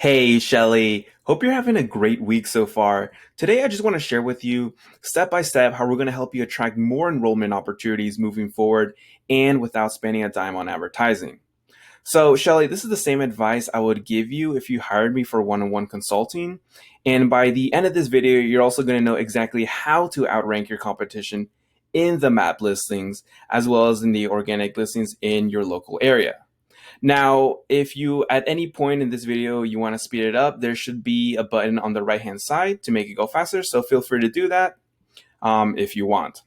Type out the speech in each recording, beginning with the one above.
Hey, Shelly. Hope you're having a great week so far. Today, I just want to share with you step by step how we're going to help you attract more enrollment opportunities moving forward and without spending a dime on advertising. So, Shelly, this is the same advice I would give you if you hired me for one on one consulting. And by the end of this video, you're also going to know exactly how to outrank your competition in the map listings as well as in the organic listings in your local area. Now, if you at any point in this video you want to speed it up, there should be a button on the right hand side to make it go faster. So feel free to do that if you want.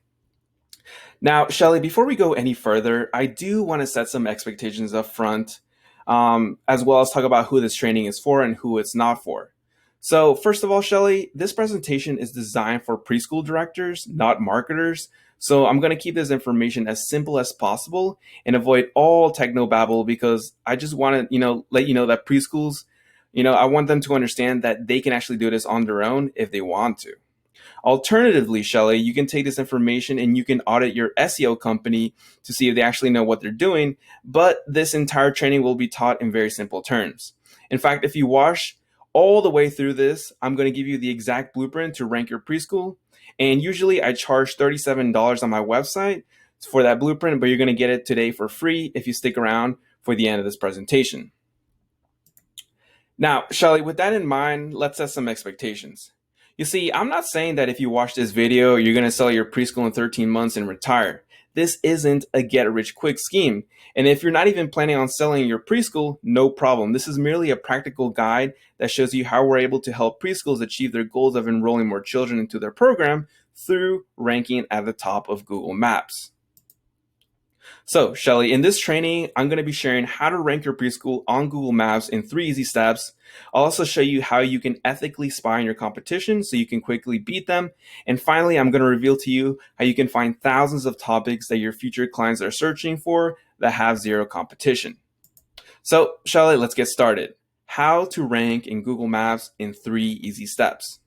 Now, Shelly, before we go any further, I do want to set some expectations up front, as well as talk about who this training is for and who it's not for. So, first of all, Shelly, this presentation is designed for preschool directors, not marketers. So, I'm going to keep this information as simple as possible and avoid all technobabble because I just want to, let you know that preschools, I want them to understand that they can actually do this on their own if they want to. Alternatively, Shelly, you can take this information and you can audit your SEO company to see if they actually know what they're doing. But this entire training will be taught in very simple terms. In fact, if you watch all the way through this, I'm going to give you the exact blueprint to rank your preschool. And usually I charge $37 on my website for that blueprint, but you're going to get it today for free if you stick around for the end of this presentation. Now, Shelly, with that in mind, let's set some expectations. You see, I'm not saying that if you watch this video, you're going to sell your preschool in 13 months and retire. This isn't a get rich quick scheme. And if you're not even planning on selling your preschool, no problem. This is merely a practical guide that shows you how we're able to help preschools achieve their goals of enrolling more children into their program through ranking at the top of Google Maps. So, Shelly, in this training, I'm going to be sharing how to rank your preschool on Google Maps in 3 easy steps. I'll also show you how you can ethically spy on your competition so you can quickly beat them. And finally, I'm going to reveal to you how you can find thousands of topics that your future clients are searching for that have zero competition. So, Shelly, let's get started. How to rank in Google Maps in 3 easy steps.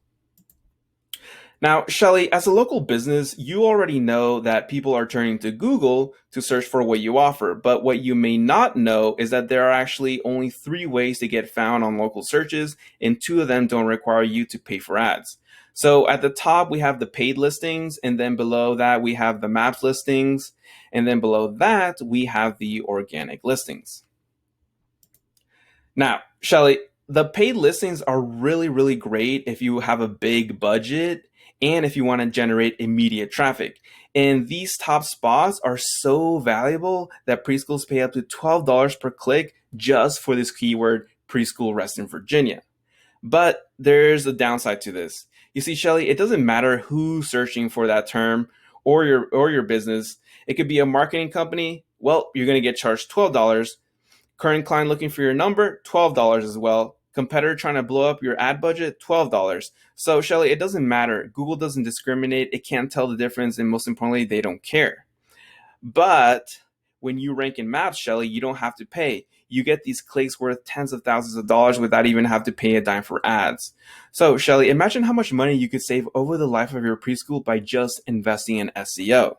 Now, Shelly, as a local business, you already know that people are turning to Google to search for what you offer. But what you may not know is that there are actually only 3 ways to get found on local searches, and 2 of them don't require you to pay for ads. So at the top, we have the paid listings, and then below that, we have the maps listings, and then below that, we have the organic listings. Now, Shelly, the paid listings are really, really great if you have a big budget and if you want to generate immediate traffic. And these top spots are so valuable that preschools pay up to $12 per click just for this keyword, preschool rest in Virginia. But there's a downside to this. You see, Shelly, it doesn't matter who's searching for that term or your business. It could be a marketing company. Well, you're going to get charged $12. Current client looking for your number, $12 as well. Competitor trying to blow up your ad budget, $12. So, Shelly, it doesn't matter. Google doesn't discriminate. It can't tell the difference. And most importantly, they don't care. But when you rank in maps, Shelly, you don't have to pay. You get these clicks worth tens of thousands of dollars without even have to pay a dime for ads. So, Shelly, imagine how much money you could save over the life of your preschool by just investing in SEO.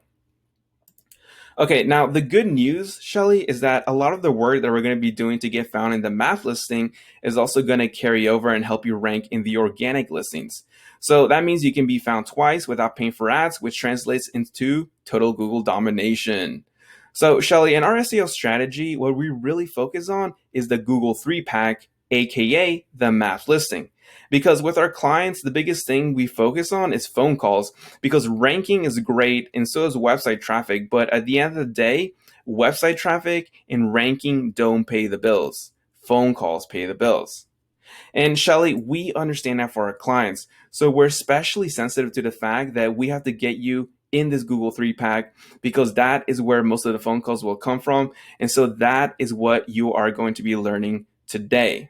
Okay, now the good news, Shelly, is that a lot of the work that we're going to be doing to get found in the map listing is also going to carry over and help you rank in the organic listings. So that means you can be found twice without paying for ads, which translates into total Google domination. So, Shelly, in our SEO strategy, what we really focus on is the Google 3-pack, aka the map listing. Because with our clients, the biggest thing we focus on is phone calls because ranking is great and so is website traffic. But at the end of the day, website traffic and ranking don't pay the bills. Phone calls pay the bills. And Shelly, we understand that for our clients. So we're especially sensitive to the fact that we have to get you in this Google 3-pack because that is where most of the phone calls will come from. And so that is what you are going to be learning today.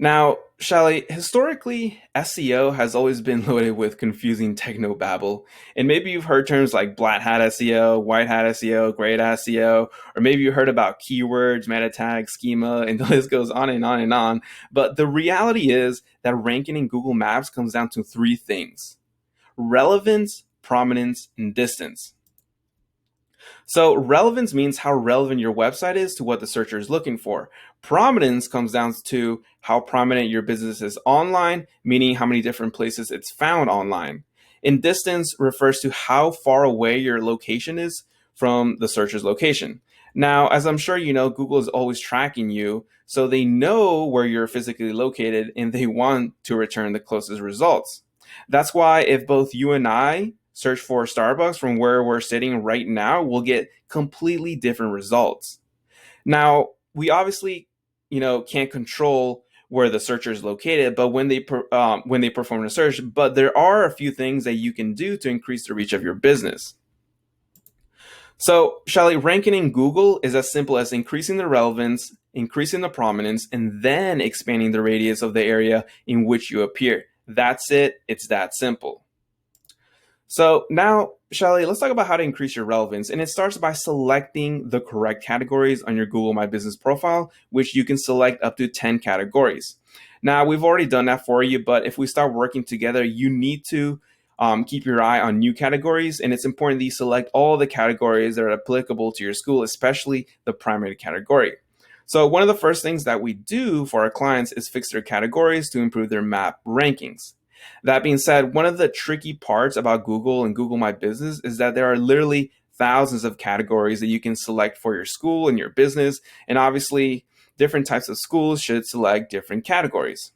Now, Shelly, historically, SEO has always been loaded with confusing technobabble. And maybe you've heard terms like black hat SEO, white hat SEO, gray hat SEO, or maybe you heard about keywords, meta tags, schema, and the list goes on and on and on. But the reality is that ranking in Google Maps comes down to 3 things: relevance, prominence, and distance. So relevance means how relevant your website is to what the searcher is looking for. Prominence comes down to how prominent your business is online, meaning how many different places it's found online. And distance refers to how far away your location is from the searcher's location. Now, as I'm sure you know, Google is always tracking you, so they know where you're physically located and they want to return the closest results. That's why if both you and I search for Starbucks from where we're sitting right now, we'll get completely different results. Now, we obviously, can't control where the searcher is located, but when they perform a search, but there are a few things that you can do to increase the reach of your business. So, Shelly, ranking in Google is as simple as increasing the relevance, increasing the prominence, and then expanding the radius of the area in which you appear. That's it. It's that simple. So now, Shelly, let's talk about how to increase your relevance. And it starts by selecting the correct categories on your Google My Business profile, which you can select up to 10 categories. Now, we've already done that for you, but if we start working together, you need to keep your eye on new categories. And it's important that you select all the categories that are applicable to your school, especially the primary category. So one of the first things that we do for our clients is fix their categories to improve their map rankings. That being said, one of the tricky parts about Google and Google My Business is that there are literally thousands of categories that you can select for your school and your business. And obviously, different types of schools should select different categories.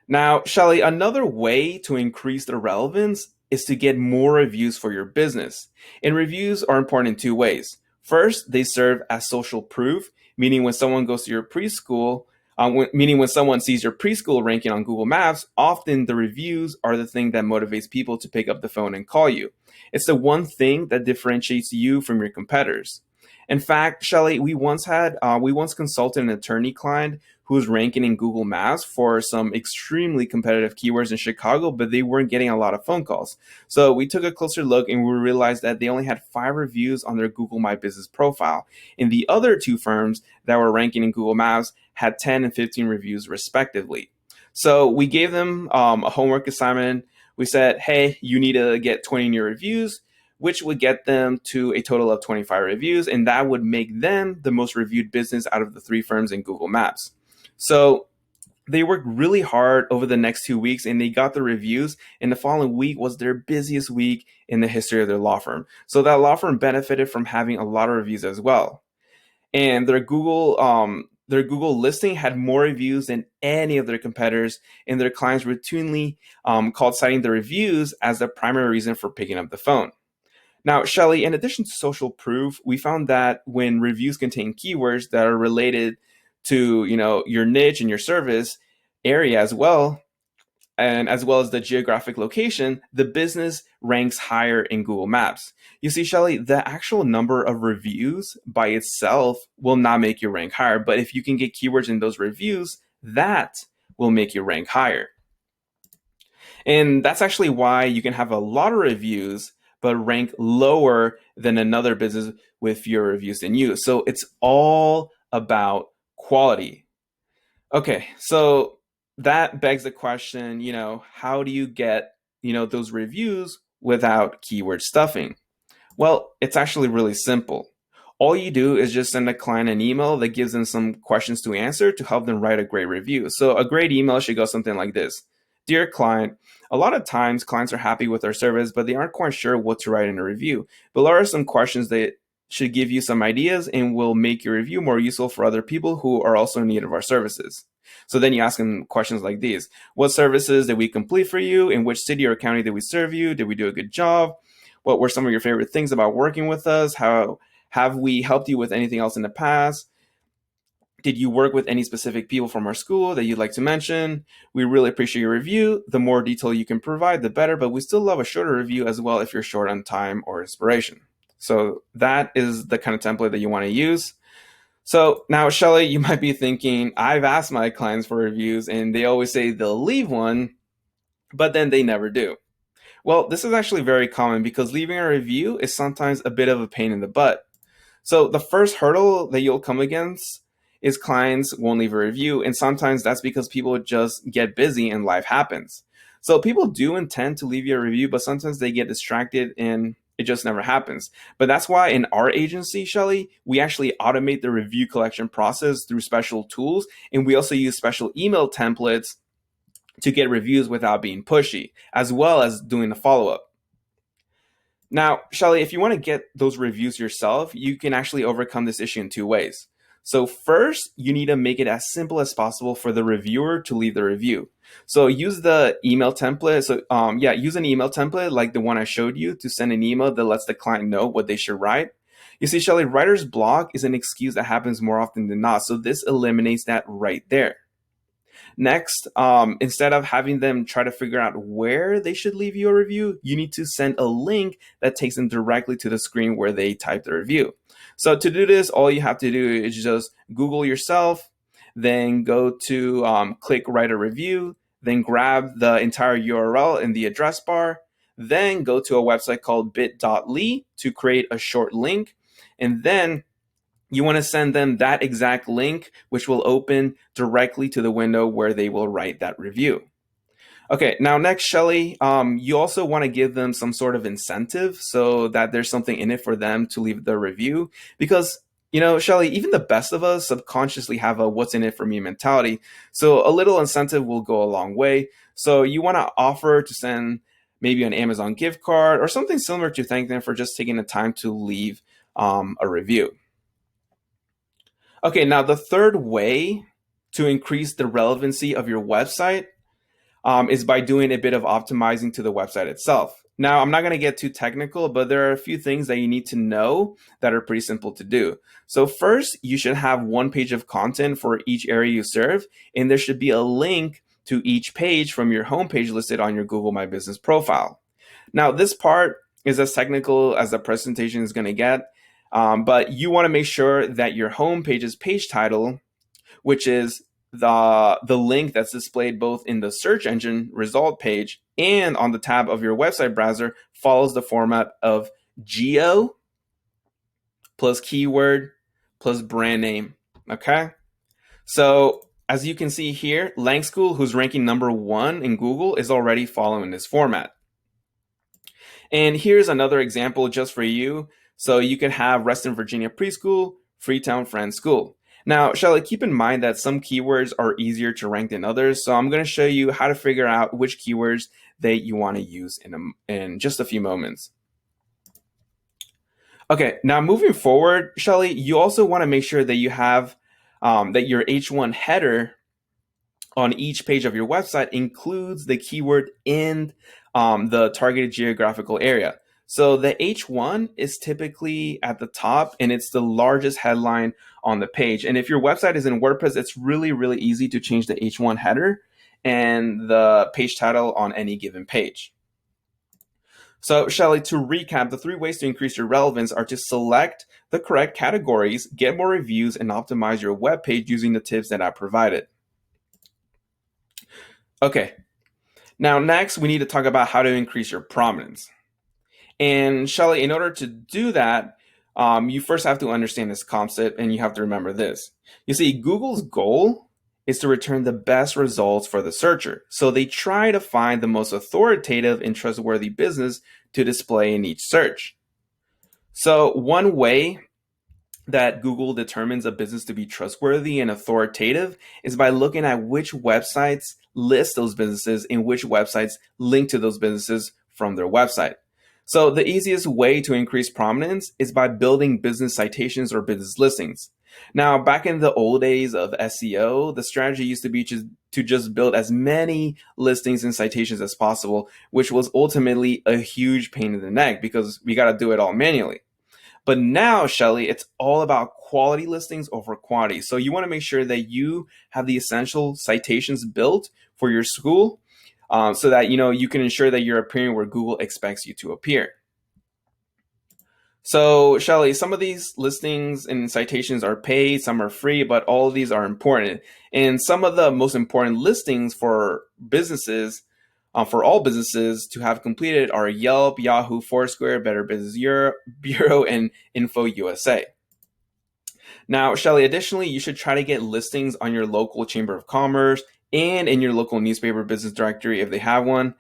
Now, Shelly, another way to increase the relevance is to get more reviews for your business. And reviews are important in two ways. First, they serve as social proof, meaning when someone goes to your preschool, meaning when someone sees your preschool ranking on Google Maps, often the reviews are the thing that motivates people to pick up the phone and call you. It's the one thing that differentiates you from your competitors. In fact, Shelly, we once consulted an attorney client who was ranking in Google Maps for some extremely competitive keywords in Chicago, but they weren't getting a lot of phone calls. So we took a closer look and we realized that they only had 5 reviews on their Google My Business profile. And the other two firms that were ranking in Google Maps had 10 and 15 reviews respectively. So we gave them a homework assignment. We said, hey, you need to get 20 new reviews, which would get them to a total of 25 reviews. And that would make them the most reviewed business out of the 3 firms in Google Maps. So they worked really hard over the next 2 weeks and they got the reviews. And the following week was their busiest week in the history of their law firm. So that law firm benefited from having a lot of reviews as well. And their Google listing had more reviews than any of their competitors, and their clients routinely called citing the reviews as the primary reason for picking up the phone. Now, Shelly, in addition to social proof, we found that when reviews contain keywords that are related to, your niche and your service area as well, and as well as the geographic location, the business ranks higher in Google Maps. You see, Shelly, the actual number of reviews by itself will not make you rank higher, but if you can get keywords in those reviews, that will make you rank higher. And that's actually why you can have a lot of reviews, but rank lower than another business with fewer reviews than you. So it's all about quality. Okay, so that begs the question, how do you get, those reviews without keyword stuffing? Well, it's actually really simple. All you do is just send a client an email that gives them some questions to answer to help them write a great review. So a great email should go something like this. Dear client, a lot of times clients are happy with our service, but they aren't quite sure what to write in a review. Below are some questions that should give you some ideas and will make your review more useful for other people who are also in need of our services. So then you ask them questions like these. What services did we complete for you? In which city or county did we serve you? Did we do a good job? What were some of your favorite things about working with us? How have we helped you with anything else in the past? Did you work with any specific people from our school that you'd like to mention? We really appreciate your review. The more detail you can provide, the better, but we still love a shorter review as well if you're short on time or inspiration. So that is the kind of template that you want to use. So now, Shelly, you might be thinking, I've asked my clients for reviews and they always say they'll leave one, but then they never do. Well, this is actually very common because leaving a review is sometimes a bit of a pain in the butt. So the first hurdle that you'll come against is clients won't leave a review. And sometimes that's because people just get busy and life happens. So people do intend to leave you a review, but sometimes they get distracted and It just never happens. But that's why in our agency, Shelly, we actually automate the review collection process through special tools. And we also use special email templates to get reviews without being pushy, as well as doing the follow up. Now, Shelly, if you want to get those reviews yourself, you can actually overcome this issue in two ways. So first, you need to make it as simple as possible for the reviewer to leave the review. So use the email template. Use an email template like the one I showed you to send an email that lets the client know what they should write. You see, Shelly, writer's block is an excuse that happens more often than not. So this eliminates that right there. Next, instead of having them try to figure out where they should leave you a review, you need to send a link that takes them directly to the screen where they type the review. So to do this, all you have to do is just Google yourself, then go to click write a review, then grab the entire URL in the address bar, then go to a website called bit.ly to create a short link, and then you want to send them that exact link, which will open directly to the window where they will write that review. Okay, now next, Shelly, you also want to give them some sort of incentive so that there's something in it for them to leave the review. Because, Shelly, even the best of us subconsciously have a what's in it for me mentality. So a little incentive will go a long way. So you want to offer to send maybe an Amazon gift card or something similar to thank them for just taking the time to leave a review. Okay, now the third way to increase the relevancy of your website is by doing a bit of optimizing to the website itself. Now, I'm not going to get too technical, but there are a few things that you need to know that are pretty simple to do. So first, you should have one page of content for each area you serve, and there should be a link to each page from your homepage listed on your Google My Business profile. Now, this part is as technical as the presentation is going to get. But you want to make sure that your home page's page title, which is the link that's displayed both in the search engine result page and on the tab of your website browser, follows the format of geo plus keyword plus brand name. Okay. So as you can see here, Lang School, who's ranking #1 in Google, is already following this format. And here's another example just for you. So you could have Reston, Virginia preschool, Freetown Friends School. Now, Shelly, keep in mind that some keywords are easier to rank than others. So I'm going to show you how to figure out which keywords that you want to use in just a few moments. Okay, now moving forward, Shelly, you also want to make sure that you have that your H1 header on each page of your website includes the keyword in the targeted geographical area. So the H1 is typically at the top and it's the largest headline on the page. And if your website is in WordPress, it's really, really easy to change the H1 header and the page title on any given page. So Shelly, to recap, the 3 ways to increase your relevance are to select the correct categories, get more reviews, and optimize your web page using the tips that I provided. Okay, now next we need to talk about how to increase your prominence. And Shelly, in order to do that, you first have to understand this concept and you have to remember this. You see, Google's goal is to return the best results for the searcher. So they try to find the most authoritative and trustworthy business to display in each search. So one way that Google determines a business to be trustworthy and authoritative is by looking at which websites list those businesses and which websites link to those businesses from their website. So the easiest way to increase prominence is by building business citations or business listings. Now, back in the old days of SEO, the strategy used to be to just build as many listings and citations as possible, which was ultimately a huge pain in the neck because we got to do it all manually. But now, Shelly, it's all about quality listings over quantity. So you want to make sure that you have the essential citations built for your school so that you can ensure that you're appearing where Google expects you to appear. So, Shelly, some of these listings and citations are paid, some are free, but all of these are important. And some of the most important listings for businesses, for all businesses to have completed are Yelp, Yahoo, Foursquare, Better Business Bureau, and Info USA. Now, Shelly, additionally, you should try to get listings on your local Chamber of Commerce and in your local newspaper business directory if they have one.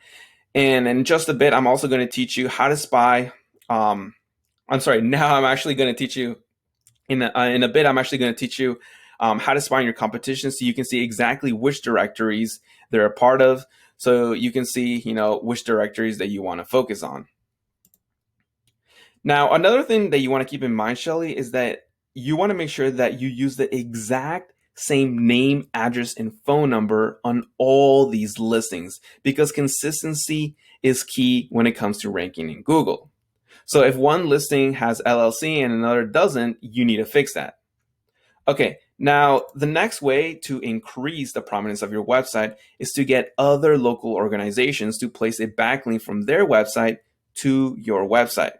And in just a bit, I'm also going to teach you how to spy I'm sorry. Now I'm actually going to teach you in a bit. I'm actually going to teach you how to spy on your competition, so you can see exactly which directories they're a part of, so you can see which directories that you want to focus on. Now, another thing that you want to keep in mind, Shelly, is that you want to make sure that you use the exact same name, address, and phone number on all these listings, because consistency is key when it comes to ranking in Google. So if one listing has LLC and another doesn't, you need to fix that. Okay, now the next way to increase the prominence of your website is to get other local organizations to place a backlink from their website to your website.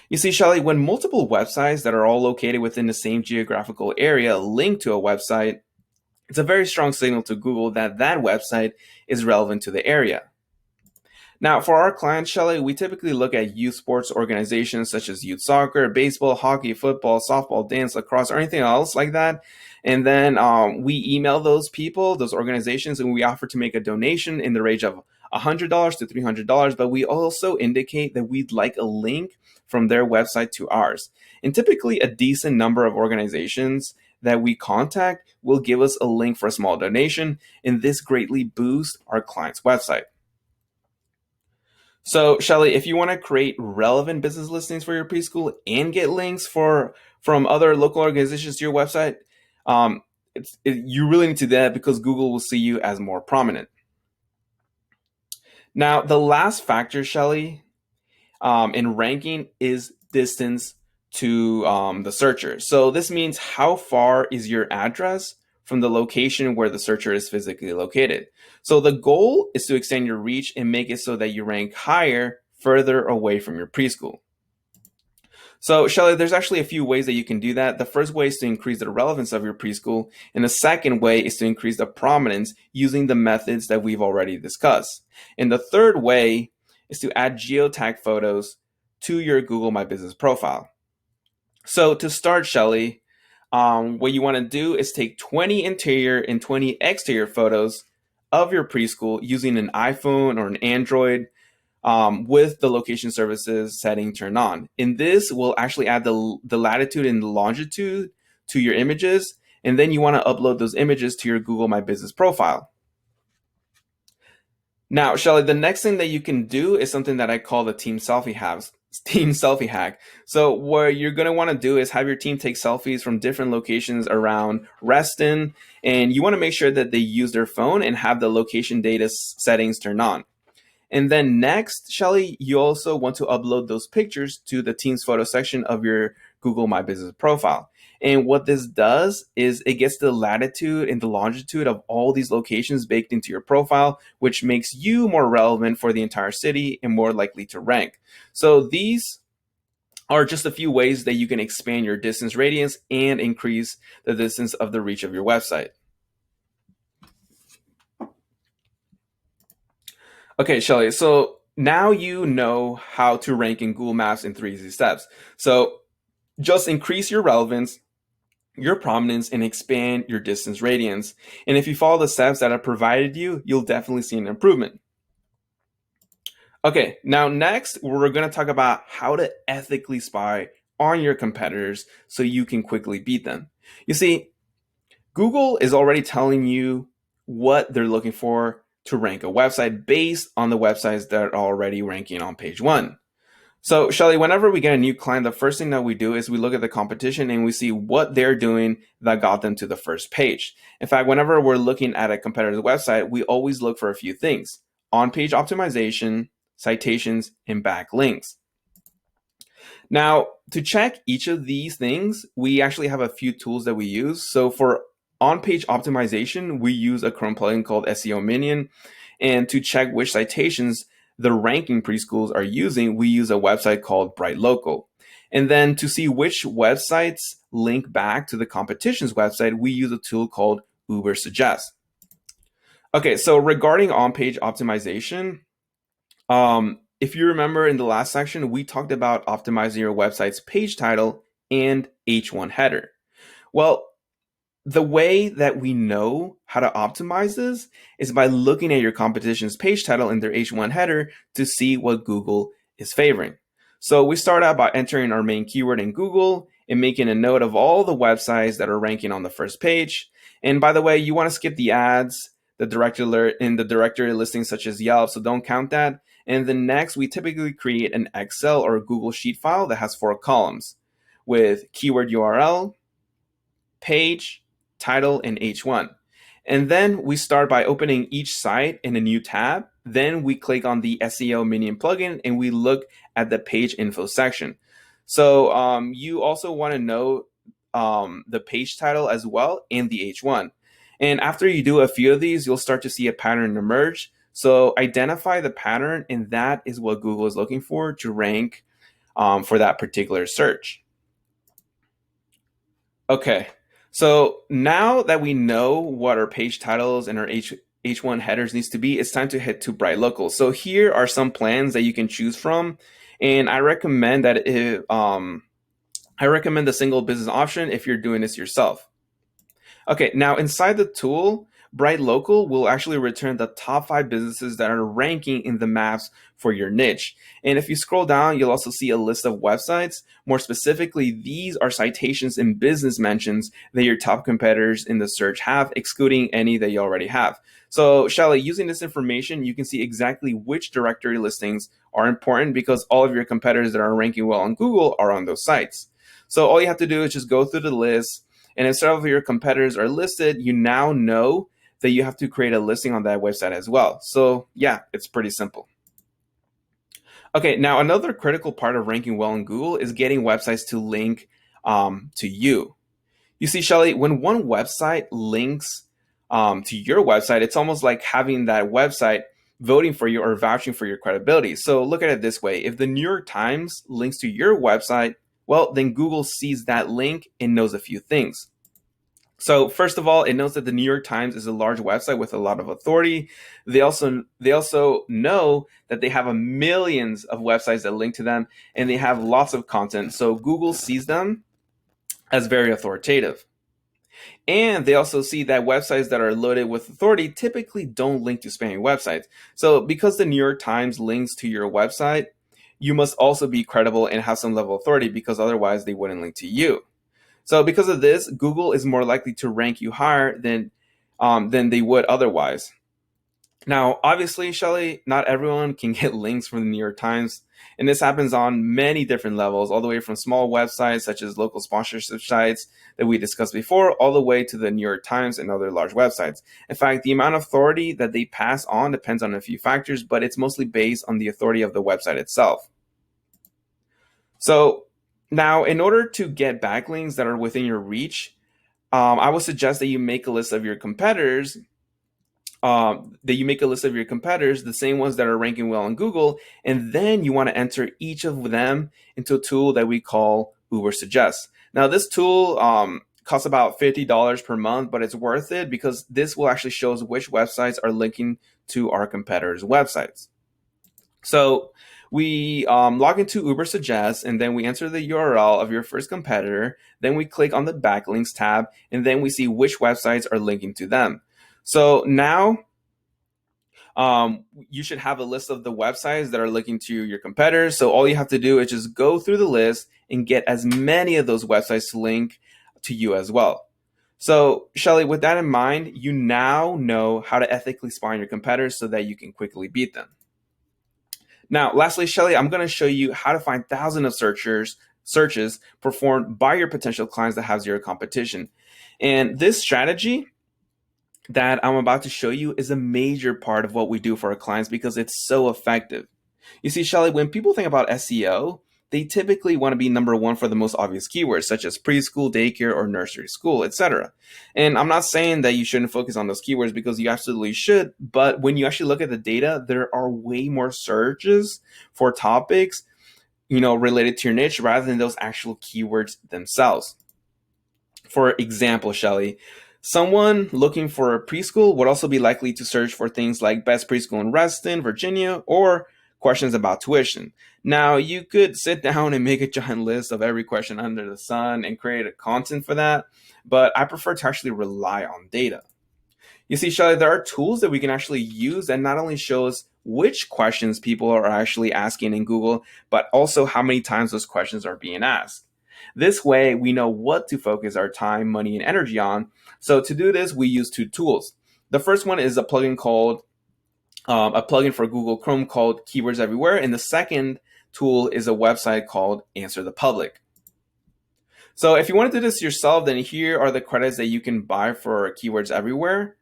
You see, Shelly, when multiple websites that are all located within the same geographical area link to a website, it's a very strong signal to Google that that website is relevant to the area. Now, for our clients, Shelly, we typically look at youth sports organizations such as youth soccer, baseball, hockey, football, softball, dance, lacrosse, or anything else like that. And then we email those people, those organizations, and we offer to make a donation in the range of $100 to $300. But we also indicate that we'd like a link from their website to ours. And typically, a decent number of organizations that we contact will give us a link for a small donation, and this greatly boosts our client's website. So, Shelly, if you want to create relevant business listings for your preschool and get links from other local organizations to your website, you really need to do that, because Google will see you as more prominent. Now, the last factor, Shelly, in ranking is distance to the searcher. So this means how far is your address from the location where the searcher is physically located. So the goal is to extend your reach and make it so that you rank higher further away from your preschool. So, Shelly, there's actually a few ways that you can do that. The first way is to increase the relevance of your preschool, and the second way is to increase the prominence using the methods that we've already discussed. And the third way is to add geotag photos to your Google My Business profile. So to start, Shelly, what you want to do is take 20 interior and 20 exterior photos of your preschool using an iPhone or an Android, with the location services setting turned on. And this will actually add the latitude and the longitude to your images. And then you want to upload those images to your Google My Business profile. Now, Shelly, the next thing that you can do is something that I call the team selfie hack. So what you're going to want to do is have your team take selfies from different locations around Reston, and you want to make sure that they use their phone and have the location data settings turned on. And then next, Shelly, you also want to upload those pictures to the team's photo section of your Google My Business profile. And what this does is it gets the latitude and the longitude of all these locations baked into your profile, which makes you more relevant for the entire city and more likely to rank. So these are just a few ways that you can expand your distance radius and increase the distance of the reach of your website. Okay, Shelly, so now you know how to rank in Google Maps in 3 easy steps. So just increase your relevance, your prominence, and expand your distance radius. And if you follow the steps that I provided you, you'll definitely see an improvement. Okay, now next, we're going to talk about how to ethically spy on your competitors so you can quickly beat them. You see, Google is already telling you what they're looking for to rank a website based on the websites that are already ranking on page 1. So, Shelly, whenever we get a new client, the first thing that we do is we look at the competition and we see what they're doing that got them to the first page. In fact, whenever we're looking at a competitor's website, we always look for a few things: on-page optimization, citations, and backlinks. Now, to check each of these things, we actually have a few tools that we use. So for on-page optimization, we use a Chrome plugin called SEO Minion. And to check which citations the ranking preschools are using, we use a website called Bright Local. And then to see which websites link back to the competition's website, we use a tool called Uber Suggest. Okay, so regarding on-page optimization, if you remember in the last section, we talked about optimizing your website's page title and H1 header. Well, the way that we know how to optimize this is by looking at your competition's page title and their H1 header to see what Google is favoring. So we start out by entering our main keyword in Google and making a note of all the websites that are ranking on the first page. And by the way, you want to skip the ads, the directory in the directory listings such as Yelp, so don't count that. And then next, we typically create an Excel or a Google Sheet file that has 4 columns with keyword URL, page, title, and H1. And then we start by opening each site in a new tab. Then we click on the SEO Minion plugin and we look at the page info section. So you also want to know the page title as well and the H1. And after you do a few of these, you'll start to see a pattern emerge. So identify the pattern, and that is what Google is looking for to rank for that particular search. Okay, so now that we know what our page titles and our H1 headers needs to be, it's time to head to Bright Local. So here are some plans that you can choose from, and I recommend that I recommend the single business option if you're doing this yourself. Okay, now inside the tool, Bright Local will actually return the top 5 businesses that are ranking in the maps for your niche. And if you scroll down, you'll also see a list of websites. More specifically, these are citations and business mentions that your top competitors in the search have, excluding any that you already have. So, Shelly, using this information, you can see exactly which directory listings are important because all of your competitors that are ranking well on Google are on those sites. So all you have to do is just go through the list, and if several of your competitors are listed, you now know that you have to create a listing on that website as well. So yeah, it's pretty simple. Okay, now another critical part of ranking well in Google is getting websites to link to you. You see, Shelly, when one website links to your website, it's almost like having that website voting for you or vouching for your credibility. So look at it this way. If the New York Times links to your website, well, then Google sees that link and knows a few things. So first of all, it knows that the New York Times is a large website with a lot of authority. They also know that they have millions of websites that link to them, and they have lots of content. So Google sees them as very authoritative. And they also see that websites that are loaded with authority typically don't link to spammy websites. So because the New York Times links to your website, you must also be credible and have some level of authority because otherwise they wouldn't link to you. So because of this, Google is more likely to rank you higher than they would otherwise. Now, obviously, Shelly, not everyone can get links from the New York Times, and this happens on many different levels, all the way from small websites such as local sponsorship sites that we discussed before, all the way to the New York Times and other large websites. In fact, the amount of authority that they pass on depends on a few factors, but it's mostly based on the authority of the website itself. So now, in order to get backlinks that are within your reach, I would suggest that you make a list of your competitors. The same ones that are ranking well on Google, and then you want to enter each of them into a tool that we call Uber Suggest. Now, this tool costs about $50 per month, but it's worth it because this will actually show us which websites are linking to our competitors' websites. So we log into Uber Suggest, and then we enter the URL of your first competitor. Then we click on the Backlinks tab, and then we see which websites are linking to them. So now you should have a list of the websites that are linking to your competitors. So all you have to do is just go through the list and get as many of those websites to link to you as well. So Shelly, with that in mind, you now know how to ethically spy on your competitors so that you can quickly beat them. Now, lastly, Shelly, I'm going to show you how to find thousands of searches performed by your potential clients that have zero competition. And this strategy that I'm about to show you is a major part of what we do for our clients because it's so effective. You see, Shelly, when people think about SEO, they typically want to be number one for the most obvious keywords, such as preschool, daycare, or nursery school, etc. And I'm not saying that you shouldn't focus on those keywords because you absolutely should, but when you actually look at the data, there are way more searches for topics, related to your niche rather than those actual keywords themselves. For example, Shelly, someone looking for a preschool would also be likely to search for things like best preschool in Reston, Virginia, or questions about tuition. Now, you could sit down and make a giant list of every question under the sun and create a content for that, but I prefer to actually rely on data. You see, Shelly, there are tools that we can actually use that not only shows which questions people are actually asking in Google, but also how many times those questions are being asked. This way, we know what to focus our time, money, and energy on. So to do this, we use two tools. The first one is a plugin for Google Chrome called Keywords Everywhere, and the second tool is a website called Answer the Public. So if you want to do this yourself, then here are the credits that you can buy for Keywords Everywhere.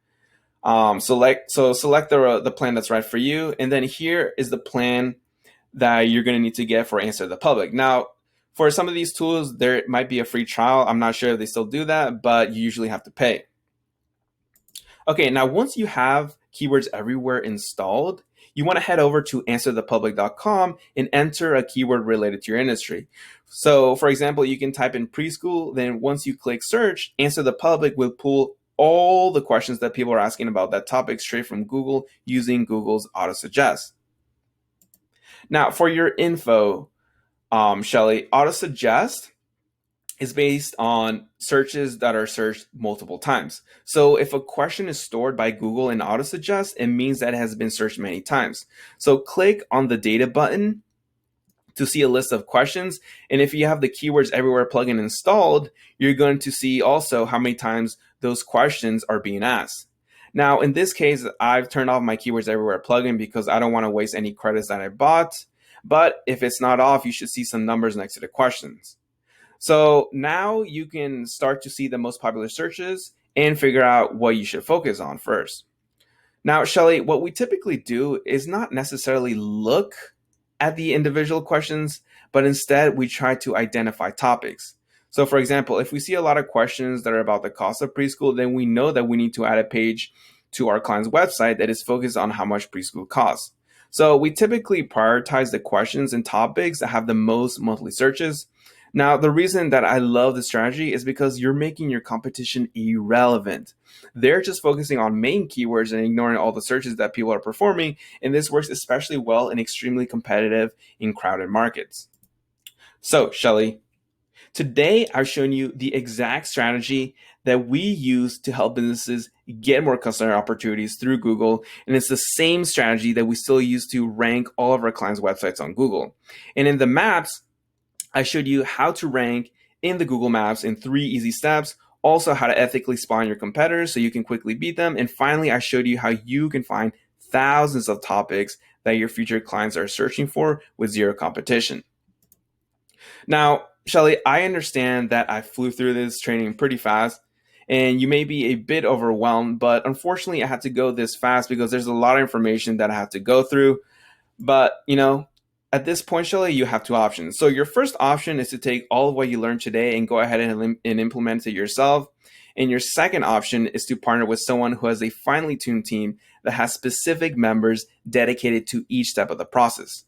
Select the plan that's right for you, and then here is the plan that you're going to need to get for Answer the Public. Now, for some of these tools, there might be a free trial. I'm not sure if they still do that, but you usually have to pay. Okay, now once you have Keywords Everywhere installed, you want to head over to answerthepublic.com and enter a keyword related to your industry. So, for example, you can type in preschool, then once you click search, Answer the Public will pull all the questions that people are asking about that topic straight from Google using Google's auto suggest. Now, for your info, Shelly, auto suggest is based on searches that are searched multiple times. So if a question is stored by Google in auto suggest, it means that it has been searched many times. So click on the data button to see a list of questions. And if you have the Keywords Everywhere plugin installed, you're going to see also how many times those questions are being asked. Now, in this case, I've turned off my Keywords Everywhere plugin because I don't want to waste any credits that I bought. But if it's not off, you should see some numbers next to the questions. So now you can start to see the most popular searches and figure out what you should focus on first. Now, Shelly, what we typically do is not necessarily look at the individual questions, but instead we try to identify topics. So for example, if we see a lot of questions that are about the cost of preschool, then we know that we need to add a page to our client's website that is focused on how much preschool costs. So we typically prioritize the questions and topics that have the most monthly searches. Now, the reason that I love this strategy is because you're making your competition irrelevant. They're just focusing on main keywords and ignoring all the searches that people are performing, and this works especially well in extremely competitive and crowded markets. So, Shelly, today I've shown you the exact strategy that we use to help businesses get more customer opportunities through Google, and it's the same strategy that we still use to rank all of our clients' websites on Google. And in the maps, I showed you how to rank in the Google Maps in 3 easy steps, also how to ethically spy on your competitors so you can quickly beat them, and finally I showed you how you can find thousands of topics that your future clients are searching for with zero competition. Now, Shelly, I understand that I flew through this training pretty fast, and you may be a bit overwhelmed, but unfortunately I had to go this fast because there's a lot of information that I have to go through. But, at this point, Shelly, you have 2 options. So your first option is to take all of what you learned today and go ahead and implement it yourself. And your second option is to partner with someone who has a finely tuned team that has specific members dedicated to each step of the process.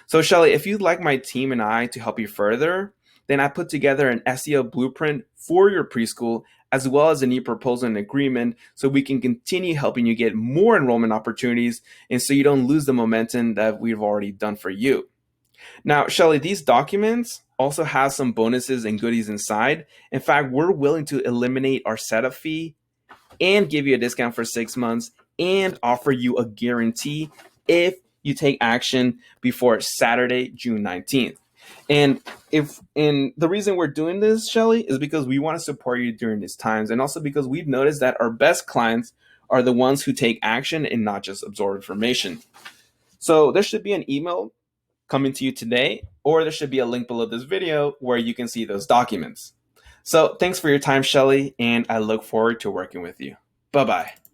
So Shelly, if you'd like my team and I to help you further, then I put together an SEO blueprint for your preschool, as well as a new proposal and agreement so we can continue helping you get more enrollment opportunities and so you don't lose the momentum that we've already done for you. Now, Shelly, these documents also have some bonuses and goodies inside. In fact, we're willing to eliminate our setup fee and give you a discount for 6 months and offer you a guarantee if you take action before Saturday, June 19th. And the reason we're doing this, Shelly, is because we want to support you during these times, and also because we've noticed that our best clients are the ones who take action and not just absorb information. So there should be an email coming to you today, or there should be a link below this video where you can see those documents. So thanks for your time, Shelly, and I look forward to working with you. Bye-bye.